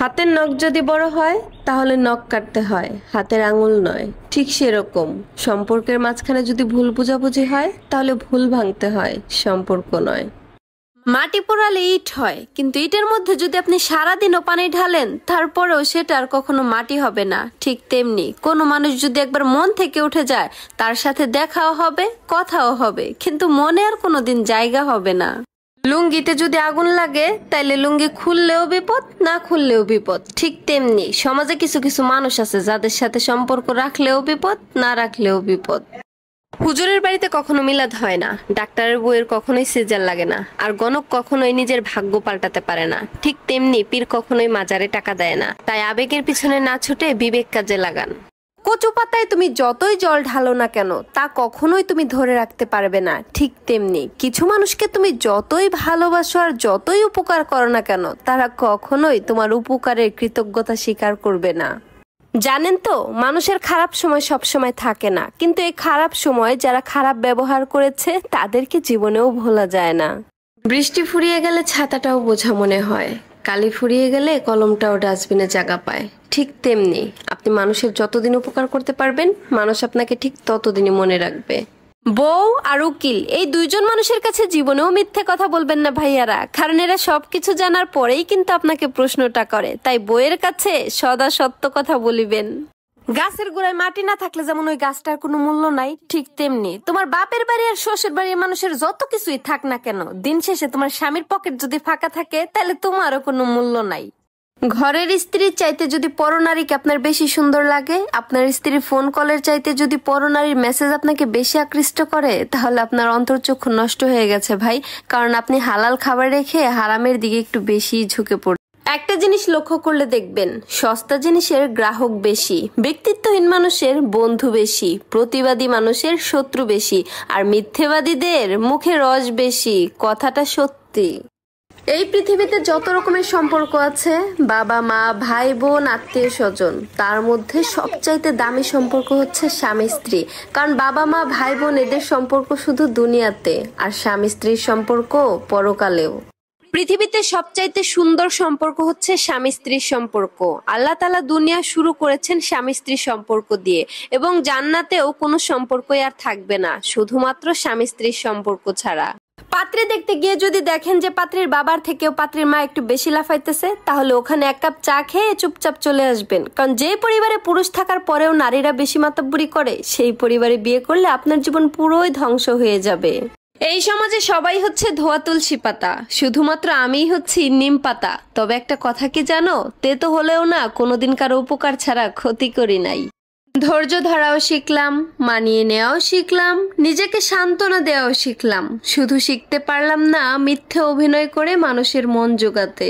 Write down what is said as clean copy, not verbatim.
হাতের নখ যদি বড় হয় তাহলে নখ কাটতে হয়, হাতের আঙুল নয়। ঠিক সেরকম সম্পর্কের মাঝখানে যদি ভুল বোঝাবুঝি হয় তাহলে ভুল ভাঙতে হয়, সম্পর্ক নয়। মাটি পোড়ালে ইট হয়, কিন্তু ইটের মধ্যে যদি আপনি সারাদিনও পানি ঢালেন তারপরেও সেটা আর কখনো মাটি হবে না। ঠিক তেমনি কোনো মানুষ যদি একবার মন থেকে উঠে যায় তার সাথে দেখাও হবে, কথাও হবে, কিন্তু মনে আর কোনোদিন জায়গা হবে না। লুঙ্গিতে যদি আগুন লাগে তাইলে লুঙ্গি খুললেও বিপদ, না খুললেও বিপদ। ঠিক তেমনি সমাজে কিছু কিছু মানুষ আছে যাদের সাথে সম্পর্ক রাখলেও বিপদ, না রাখলেও বিপদ। হুজুরের বাড়িতে কখনো মিলাদ হয় না, ডাক্তারের বইয়ের কখনোই সিজার লাগে না, আর গণক কখনোই নিজের ভাগ্য পাল্টাতে পারে না। ঠিক তেমনি পীর কখনোই মাজারে টাকা দেয় না। তাই আবেগের পিছনে না ছুটে বিবেক কাজে লাগান। কচু পাতায় তুমি যতই জল ঢালো না কেন তা কখনোই তুমি ধরে রাখতে পারবে না। ঠিক তেমনি কিছু মানুষকে তুমি যতই ভালোবাসো আর যতই উপকার করো না কেন তারা কখনোই তোমার উপকারের কৃতজ্ঞতা স্বীকার করবে না। জানেন তো, মানুষের খারাপ সময় সব সময় থাকে না, কিন্তু এই খারাপ সময় যারা খারাপ ব্যবহার করেছে তাদেরকে জীবনেও ভোলা যায় না। বৃষ্টি ফুরিয়ে গেলে ছাতাটাও বোঝা মনে হয়, কালি ফুরিয়ে গেলে কলমটাও ডাস্টবিনে জায়গা পায়। ঠিক তেমনি আপনি মানুষের যতদিন উপকার করতে পারবেন মানুষ আপনাকে ঠিক ততদিনই মনে রাখবে। বউ আর উকিল এই দুইজন মানুষের কাছে জীবনেও মিথ্যে কথা বলবেন না ভাইয়ারা, কারণ এরা সবকিছু জানার পরেই কিন্তু আপনাকে প্রশ্নটা করে। তাই বউয়ের কাছে সদা সত্য কথা বলিবেন। গাছের গোড়ায় মাটি না থাকলে যেমন ওই গাছটার কোনো মূল্য নাই, ঠিক তেমনি তোমার বাপের বাড়ি আর শ্বশুর বাড়ির মানুষের যত কিছুই থাক না কেন দিন শেষে তোমার স্বামীর পকেট যদি ফাঁকা থাকে তাহলে তোমারও কোনো মূল্য নাই। ঘরের স্ত্রীর চাইতে যদি পরনারীকে আপনার বেশি সুন্দর লাগে, আপনার স্ত্রীর ফোন কলের চাইতে যদি পরনারীর মেসেজ আপনাকে বেশি আকৃষ্ট করে, তাহলে আপনার অন্তর্চক্ষু নষ্ট হয়ে গেছে ভাই, কারণ আপনি হালাল খাবার রেখে হারামের দিকে একটু বেশি ঝুঁকে পড়েন। একটা জিনিস লক্ষ্য করলে দেখবেন, সস্তা জিনিসের গ্রাহক বেশি, ব্যক্তিত্বহীন মানুষের বন্ধু বেশি, প্রতিবাদী মানুষের শত্রু বেশি, আর মিথ্যেবাদীদের মুখে রস বেশি। কথাটা সত্যি। এই পৃথিবীতে যত রকমের সম্পর্ক আছে, বাবা মা ভাই বোন আত্মীয় স্বজন, তার মধ্যে সবচাইতে দামি সম্পর্ক হচ্ছে স্বামী স্ত্রী। কারণ বাবা মা ভাই বোন এদের সম্পর্ক শুধু দুনিয়াতে, আর স্বামী স্ত্রীর সম্পর্ক পরকালেও। পৃথিবীতে সবচাইতে সুন্দর সম্পর্ক হচ্ছে স্বামী স্ত্রীর সম্পর্ক। আল্লাহ তাআলা দুনিয়া শুরু করেছেন স্বামী স্ত্রীর সম্পর্ক দিয়ে, এবং জান্নাতেও কোনো সম্পর্কই আর থাকবে না শুধুমাত্র স্বামী স্ত্রীর সম্পর্ক ছাড়া। পাত্রী দেখতে গিয়ে যদি দেখেন যে পাত্রীর বাবার থেকেও পাত্রীর মা একটু বেশি লাফাইতেছে, তাহলে ওখানে এক কাপ চা খেয়ে চুপচাপ চলে আসবেন। কারণ যে পরিবারে পুরুষ থাকার পরেও নারীরা বেশি মাতব্বরি করে, সেই পরিবারে বিয়ে করলে আপনার জীবন পুরোই ধ্বংস হয়ে যাবে। এই সমাজে সবাই হচ্ছে ধোয়া তুলসী পাতা, শুধুমাত্র আমিই হচ্ছি নিম পাতা। তবে একটা কথা কি জানো, তেতো হলেও না কোনোদিন কারো উপকার ছাড়া ক্ষতি করি নাই। ধৈর্য ধরাও শিখলাম, মানিয়ে নেওয়াও শিখলাম, নিজেকে সান্ত্বনা দেওয়াও শিখলাম। শুধু শিখতে পারলাম না মিথ্যে অভিনয় করে মানুষের মন জোগাতে।